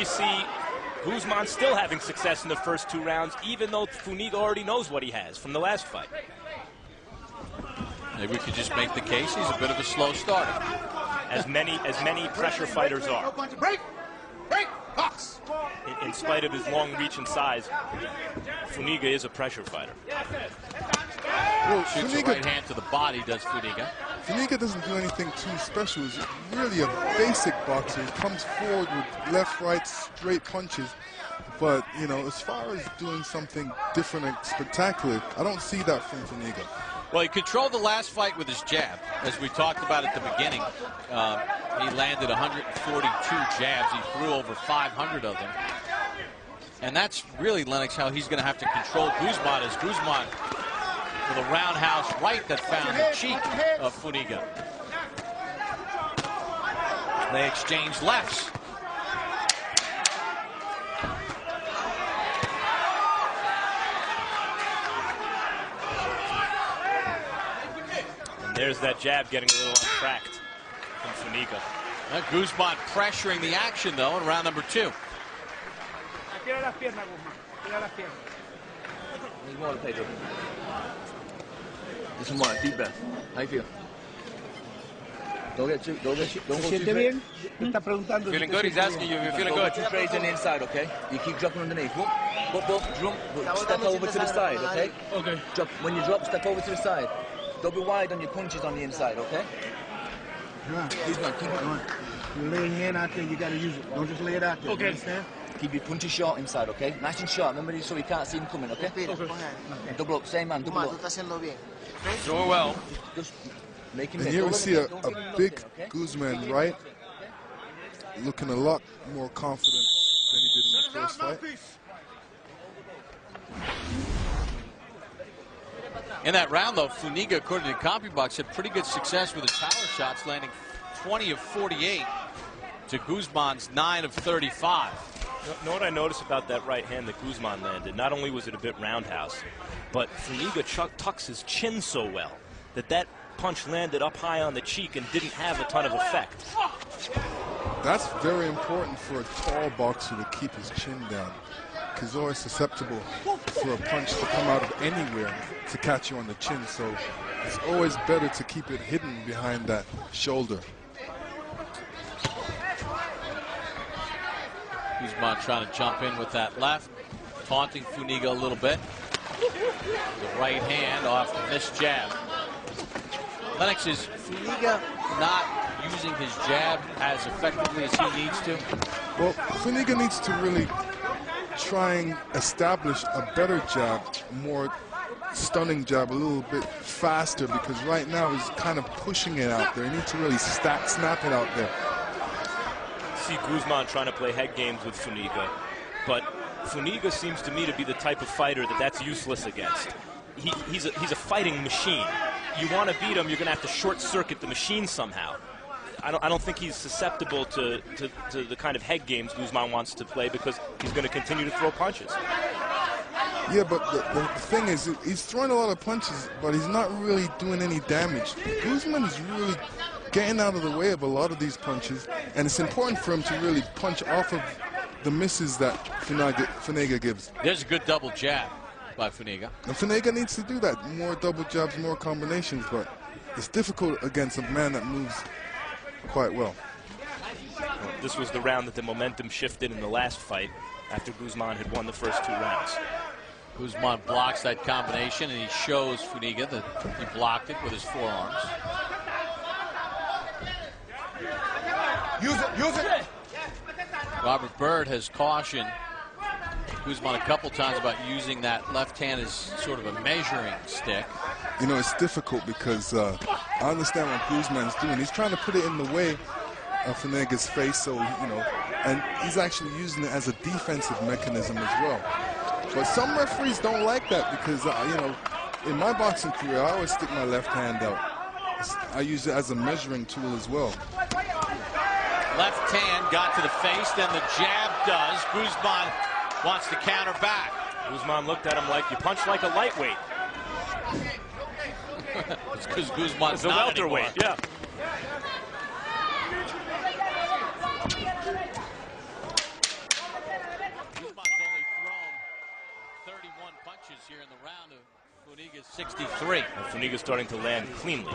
we see Guzmán still having success in the first 2 rounds, even though Funeka already knows what he has from the last fight. Maybe we could just make the case he's a bit of a slow starter. As many pressure fighters are. In spite of his long reach and size, Funeka is a pressure fighter. Well, Shoots a right hand to the body, does Funeka. Funeka doesn't do anything too special. He's really a basic boxer. He comes forward with left, right, straight punches. But, you know, as far as doing something different and spectacular, I don't see that from Funeka. Well, he controlled the last fight with his jab, as we talked about at the beginning. He landed 142 jabs. He threw over 500 of them. And that's really, Lennox, how he's going to have to control Guzmán, as Guzmán with a roundhouse right that found the cheek of Funeka. They exchange lefts. There's that jab getting a little untracked from Funeka. Guzmán pressuring the action, though, in round number 2. Listen more, deep breath. How you feel? Don't go Feeling good? He's asking you if you're feeling good. Two trades on the inside, okay? You keep dropping underneath. Step over to the side, okay? Okay. Drop. When you drop, step over to the side. Don't be wide on your punches on the inside, okay? Keep going. You lay your hand out there, you gotta use it. Don't just lay it out there. Okay. Understand? Keep your punches short inside, okay? Nice and short. Remember, so you can't see him coming, okay? Double up, same man, double up. Doing well. Just making and here we see a big Guzmán, right? Looking a lot more confident than he did in the first fight. In that round, though, Funeka, according to CompuBox, had pretty good success with his power shots, landing 20 of 48 to Guzmán's 9 of 35. Know what I noticed about that right hand that Guzmán landed? Not only was it a bit roundhouse, but Funeka tucks his chin so well that punch landed up high on the cheek and didn't have a ton of effect. That's very important for a tall boxer to keep his chin down. He's always susceptible for a punch to come out of anywhere to catch you on the chin, so it's always better to keep it hidden behind that shoulder. Guzmán trying to jump in with that left, taunting Funeka a little bit. The right hand off this jab. Lennox, is Funeka not using his jab as effectively as he needs to? Well, Funeka needs to really try and establish a better jab, more stunning jab, a little bit faster, because right now he's kind of pushing it out there. He needs to really snap it out there. See Guzmán trying to play head games with Funeka, but Funeka seems to me to be the type of fighter that's useless against. He's a fighting machine. You want to beat him, you're going to have to short-circuit the machine somehow. I don't think he's susceptible to the kind of head games Guzmán wants to play, because he's going to continue to throw punches. Yeah, but the thing is, he's throwing a lot of punches, but he's not really doing any damage. Guzmán is really getting out of the way of a lot of these punches, and it's important for him to really punch off of the misses that Funeka gives. There's a good double jab by Funeka. And Funeka needs to do that. More double jabs, more combinations, but it's difficult against a man that moves quite well. This was the round that the momentum shifted in the last fight after Guzmán had won the first 2 rounds. Guzmán blocks that combination, and he shows Funeka that he blocked it with his forearms. Use it. Robert Byrd has cautioned Guzmán a couple times about using that left hand as sort of a measuring stick. You know, it's difficult because I understand what Guzmán's doing. He's trying to put it in the way of Funeka's face, so, you know, and he's actually using it as a defensive mechanism as well. But some referees don't like that because, you know, in my boxing career, I always stick my left hand out. I use it as a measuring tool as well. Left hand got to the face, then the jab does. Guzmán wants to counter back. Guzmán looked at him like, you punch like a lightweight. It's because Guzmán's a welterweight, yeah. punches here in the round of Funega's 63. And Funega's starting to land cleanly.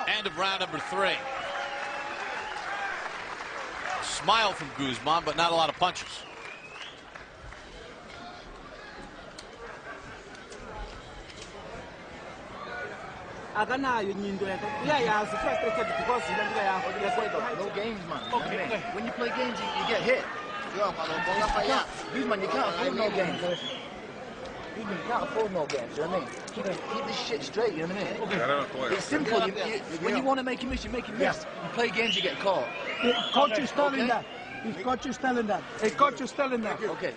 End of round number 3. Smile from Guzmán, but not a lot of punches. No games, man. Okay. When you play games, you get hit. Guzmán, you can't afford no games. You can't afford no games, you know what I mean? Keep this shit straight, you know what I mean? It's simple. When you want to make a miss, you make a miss. You play games, you get caught. Coach is telling that. His coach is telling that. His coach is telling that. Okay.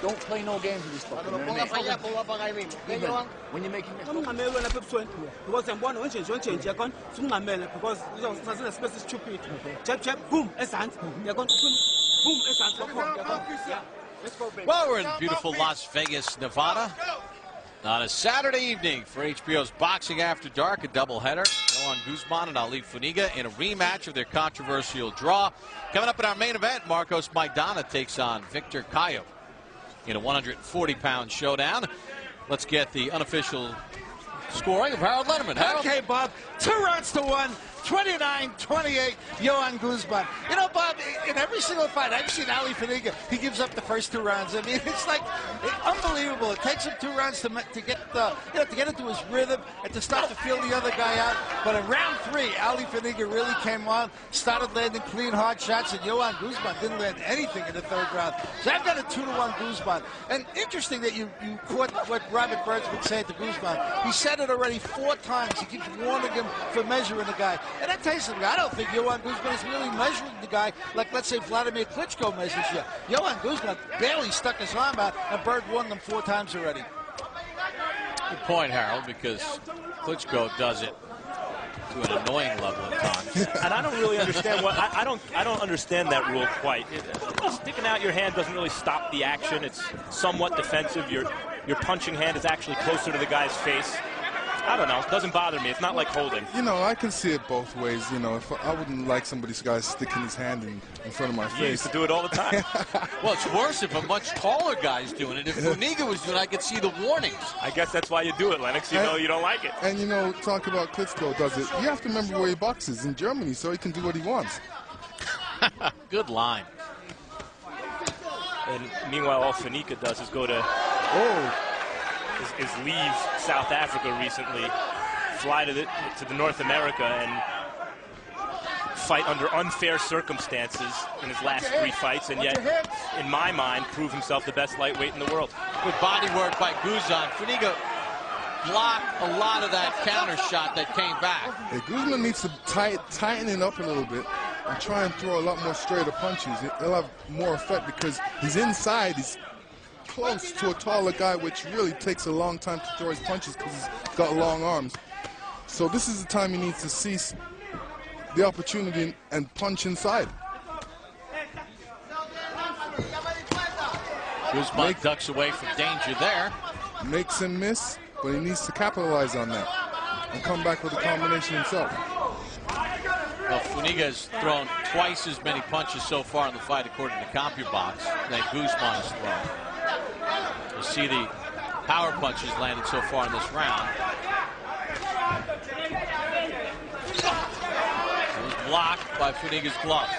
Don't play no games with this stuff. You know what I mean? When you're making mistakes. Because I'm one change because it's space stupid. Check, boom, essence. They're going to boom, essence. Well, we're in beautiful Las Vegas, Nevada on a Saturday evening for HBO's Boxing After Dark, a doubleheader. Yoan Guzmán and Ali Funiga in a rematch of their controversial draw. Coming up in our main event, Marcos Maidana takes on Victor Cayo in a 140-pound showdown. Let's get the unofficial scoring of Harold Letterman. Harold? Okay, Bob, 2-1, 29-28, Yoan Guzmán. You know, Bob, in every single fight, I've seen Ali Funiga, he gives up the first 2 rounds. I mean, it's like unbelievable. It takes him 2 rounds to get into his rhythm and to start to feel the other guy out. But in round 3, Ali Funiga really came on, started landing clean, hard shots, and Yoan Guzmán didn't land anything in the 3rd round. So I've got a 2-1 Guzmán. And interesting that you caught what Robert Bird's been saying to Guzmán. He said it already 4 times. He keeps warning him for measuring the guy. And I tell you something, I don't think Yoan Guzmán is really measuring the guy like, let's say, Vladimir Klitschko measures you. Yoan Guzmán barely stuck his arm out, and Bird warned him 4 times already. Good point, Harold, because Klitschko does it to an annoying level at times. And I don't really understand what I don't understand that rule quite. Sticking out your hand doesn't really stop the action. It's somewhat defensive. Your punching hand is actually closer to the guy's face. I don't know. It doesn't bother me. It's not like holding. You know, I can see it both ways. You know, if I wouldn't like somebody's guy sticking his hand in front of my face. You used to do it all the time. Well, it's worse if a much taller guy's doing it. If Funiga was doing it, I could see the warnings. I guess that's why you do it, Lennox. You know you don't like it. And, you know, talk about Klitschko does it. You have to remember where he boxes, in Germany, so he can do what he wants. Good line. And meanwhile, all Funeka does is go to... Is leave South Africa recently, fly to the North America, and fight under unfair circumstances in his last 3 fights, and yet, in my mind, prove himself the best lightweight in the world. Good body work by Guzmán. Funiga blocked a lot of that counter shot that came back. Yeah, Guzmán needs to tighten it up a little bit and try and throw a lot more straighter punches. He'll have more effect because he's inside. He's close to a taller guy, which really takes a long time to throw his punches because he's got long arms. So this is the time he needs to seize the opportunity and punch inside. Guzmán ducks away from danger there. Makes him miss, but he needs to capitalize on that and come back with a combination himself. Well, Funiga has thrown twice as many punches so far in the fight, according to CompuBox, than Guzmán has thrown. You'll see the power punches landed so far in this round. It was blocked by Funiga's glove.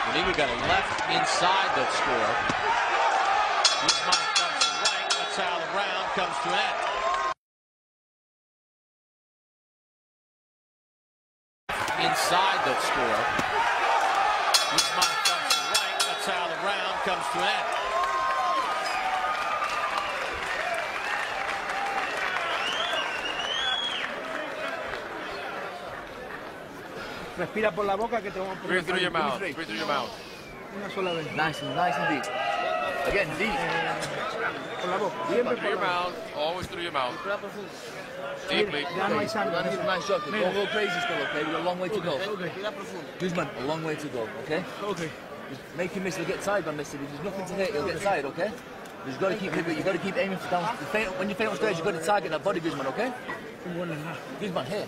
Funiga got a left inside that score. Guzmán comes to right. That's how the round comes to an end. Inside that score. Guzmán comes to right. That's how the round comes to an end. Respira por la boca que te vamos a poner. Breathe through your mouth. Breathe through your mouth. Una sola vez. Nice and deep. Again, deep. Por la boca. Through your mouth. Always through your mouth. Deeply. Ya no hay sangre. Nice shot. Don't go crazy still, okay? We've got a long way to go. Okay. Guzmán, a long way to go, okay? Okay. Just make him miss, he'll get tired by missing. If there's nothing to hit, he'll get tired, okay? You've got to keep aiming for down. When you faint on stage, you've got to target that body, Guzmán, okay? Guzmán, here.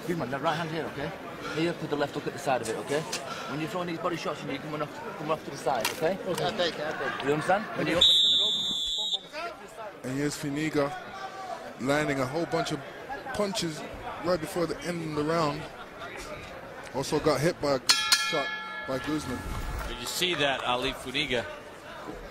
Guzmán, that right hand here, okay? Here, put the left hook at the side of it, okay? When you're throwing these body shots, you come off to the side, okay? Okay. I'll take it. You understand? When you're up on the rope, and here's Funeka landing a whole bunch of punches right before the end of the round. Also got hit by a good shot by Guzmán. You see that Ali Funeka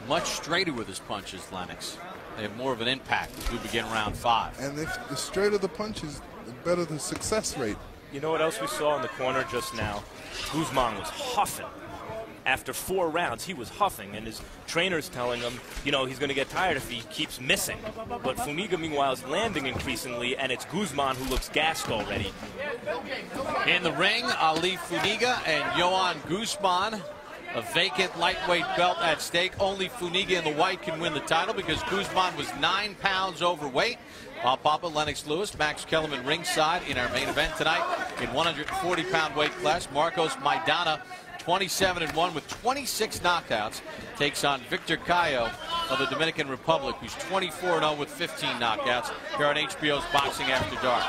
much straighter with his punches, Lennox. They have more of an impact as we begin round 5. And if the straighter the punches, the better the success rate. You know what else we saw in the corner just now? Guzmán was huffing. After 4 rounds, he was huffing, and his trainer's telling him, you know, he's going to get tired if he keeps missing. But Funeka, meanwhile, is landing increasingly, and it's Guzmán who looks gassed already. In the ring, Ali Funeka and Yoan Guzmán. A vacant lightweight belt at stake. Only Funeka in the white can win the title because Guzmán was 9 pounds overweight. Papa Lennox Lewis, Max Kellerman ringside in our main event tonight in 140-pound weight class. Marcos Maidana, 27-1 with 26 knockouts, takes on Victor Cayo of the Dominican Republic, who's 24-0 with 15 knockouts here on HBO's Boxing After Dark.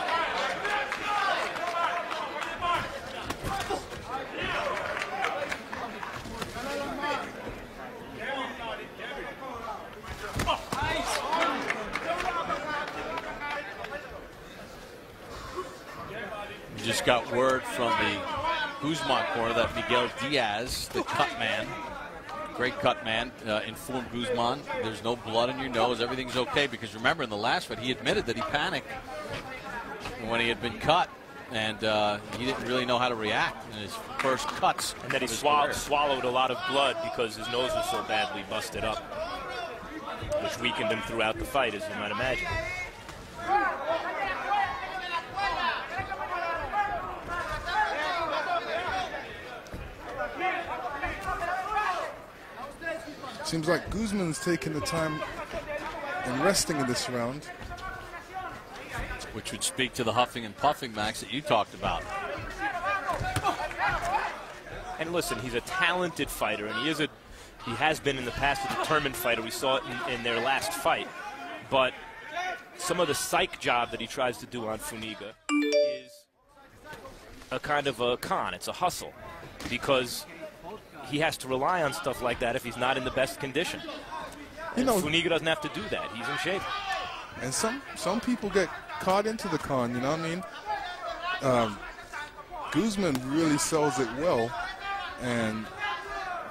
We just got word from the Guzmán corner that Miguel Diaz, the cut man, great cut man, informed Guzmán there's no blood in your nose, everything's okay, because remember in the last fight he admitted that he panicked when he had been cut, and he didn't really know how to react in his first cuts. And that he swallowed a lot of blood because his nose was so badly busted up, which weakened him throughout the fight, as you might imagine. Seems like Guzmán's taking the time and resting in this round. Which would speak to the huffing and puffing, Max, that you talked about. And listen, he's a talented fighter, and he has been in the past a determined fighter. We saw it in their last fight. But some of the psych job that he tries to do on Funeka is a kind of a con. It's a hustle, because he has to rely on stuff like that if he's not in the best condition. You know, Funeka doesn't have to do that. He's in shape. And some people get caught into the con, you know what I mean? Guzmán really sells it well, and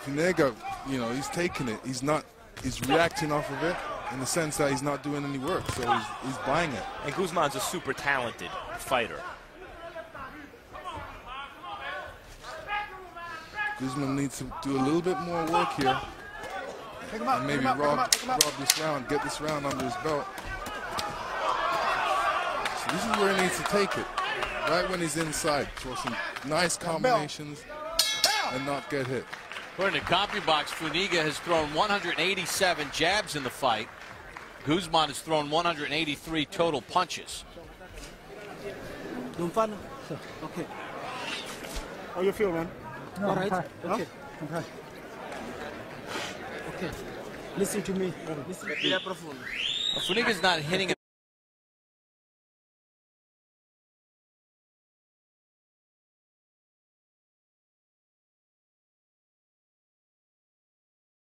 Funeka, you know, he's taking it. He's reacting off of it in the sense that he's not doing any work, so he's buying it. And Guzmán's a super talented fighter. Guzmán needs to do a little bit more work here, and maybe rob this round, get this round under his belt. So this is where he needs to take it, right when he's inside. Throw some nice combinations and not get hit. According to CompuBox, Funeka has thrown 187 jabs in the fight. Guzmán has thrown 183 total punches. Okay. How you feel, man? All right. Okay. Okay. Listen to me. Listen. Funeka's not hitting